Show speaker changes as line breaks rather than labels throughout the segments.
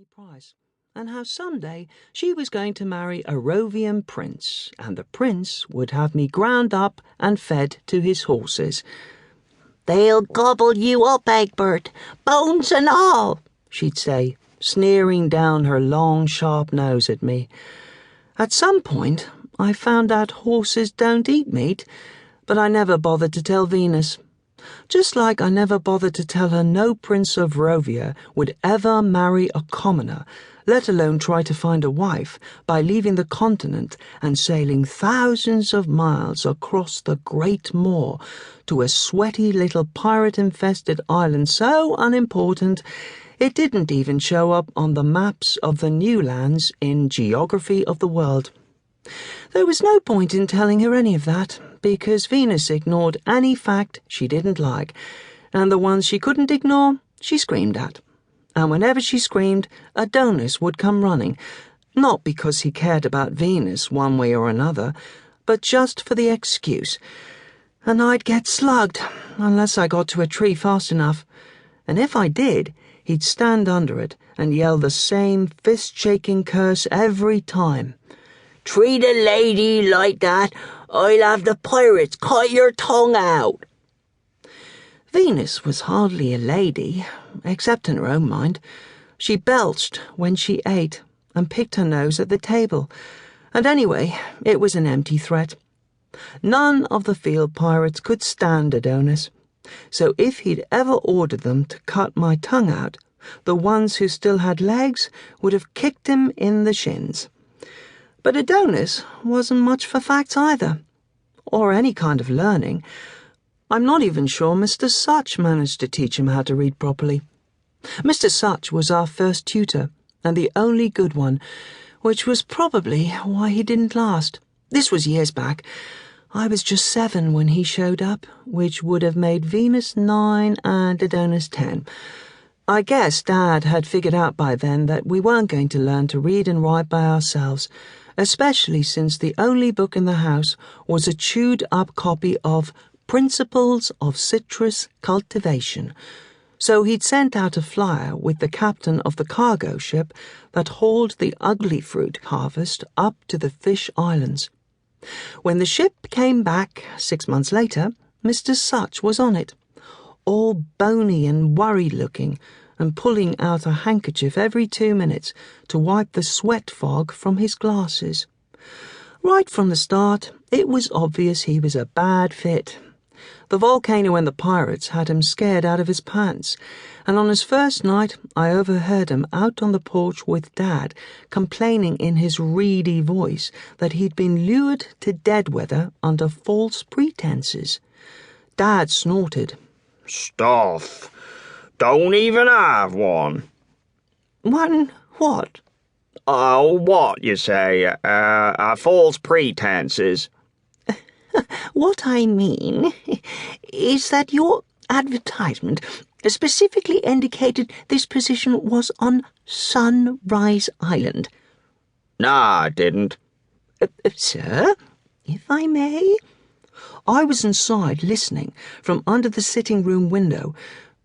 any price, and how someday she was going to marry a Rovian prince, and the prince would have me ground up and fed to his horses.
"They'll gobble you up, Egbert, bones and all," she'd say,
sneering down her long, sharp nose at me. At some point, I found out horses don't eat meat, but I never bothered to tell Venus. Just like I never bothered to tell her no prince of Rovia would ever marry a commoner, let alone try to find a wife by leaving the continent and sailing thousands of miles across the Great Moor to a sweaty little pirate-infested island so unimportant it didn't even show up on the maps of the new lands in Geography of the World. There was no point in telling her any of that, because Venus ignored any fact she didn't like, and the ones she couldn't ignore, she screamed at. And whenever she screamed, Adonis would come running, not because he cared about Venus one way or another, but just for the excuse. And I'd get slugged, unless I got to a tree fast enough. And if I did, he'd stand under it and yell the same fist-shaking curse every time.
"Treat a lady like that, I'll have the pirates cut your tongue out."
Venus was hardly a lady, except in her own mind. She belched when she ate and picked her nose at the table. And anyway, it was an empty threat. None of the field pirates could stand Adonis, so if he'd ever ordered them to cut my tongue out, the ones who still had legs would have kicked him in the shins. But Adonis wasn't much for facts either, or any kind of learning. I'm not even sure Mr. Such managed to teach him how to read properly. Mr. Such was our first tutor, and the only good one, which was probably why he didn't last. This was years back. I was just 7 when he showed up, which would have made Venus 9 and Adonis 10. I guess Dad had figured out by then that we weren't going to learn to read and write by ourselves, especially since the only book in the house was a chewed-up copy of Principles of Citrus Cultivation. So he'd sent out a flyer with the captain of the cargo ship that hauled the ugly fruit harvest up to the Fish Islands. When the ship came back 6 months later, Mr. Such was on it, all bony and worried-looking, and pulling out a handkerchief every 2 minutes to wipe the sweat fog from his glasses. Right from the start, it was obvious he was a bad fit. The volcano and the pirates had him scared out of his pants, and on his first night I overheard him out on the porch with Dad, complaining in his reedy voice that he'd been lured to Deadweather under false pretenses. Dad snorted.
"Stuff! Don't even have one."
"One what?"
"Oh, what, you say? False pretenses."
"What I mean is that your advertisement specifically indicated this position was on Sunrise Island."
"Nah, I didn't."
Sir, if I may?"
I was inside listening from under the sitting room window,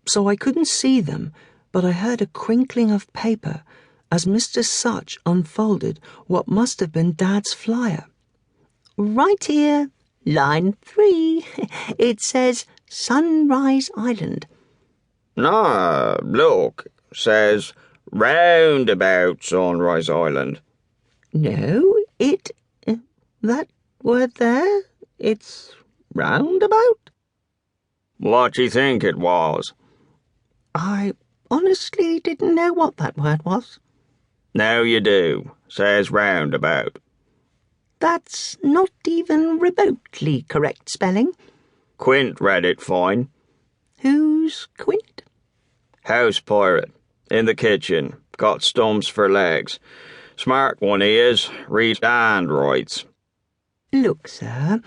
so I couldn't see them, but I heard a crinkling of paper as Mr. Such unfolded what must have been Dad's flyer.
"Right here, line 3. It says Sunrise Island."
"Nah, look, says roundabout Sunrise Island."
"No, that word there, it's roundabout."
"What do you think it was?"
"I honestly didn't know what that word was."
"Now you do. Says roundabout."
"That's not even remotely correct spelling."
"Quint read it fine."
"Who's Quint?"
"House pirate. In the kitchen. Got stumps for legs. Smart one he is. Reads and writes."
"Look, sir,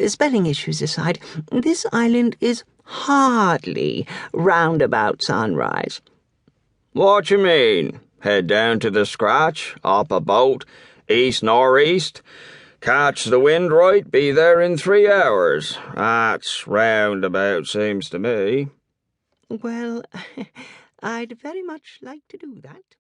spelling issues aside, this island is hardly roundabout Sunrise."
"What you mean? Head down to the scratch, up a boat, east-nor'east, catch the wind right, be there in 3 hours. That's roundabout, seems to me."
"Well, I'd very much like to do that."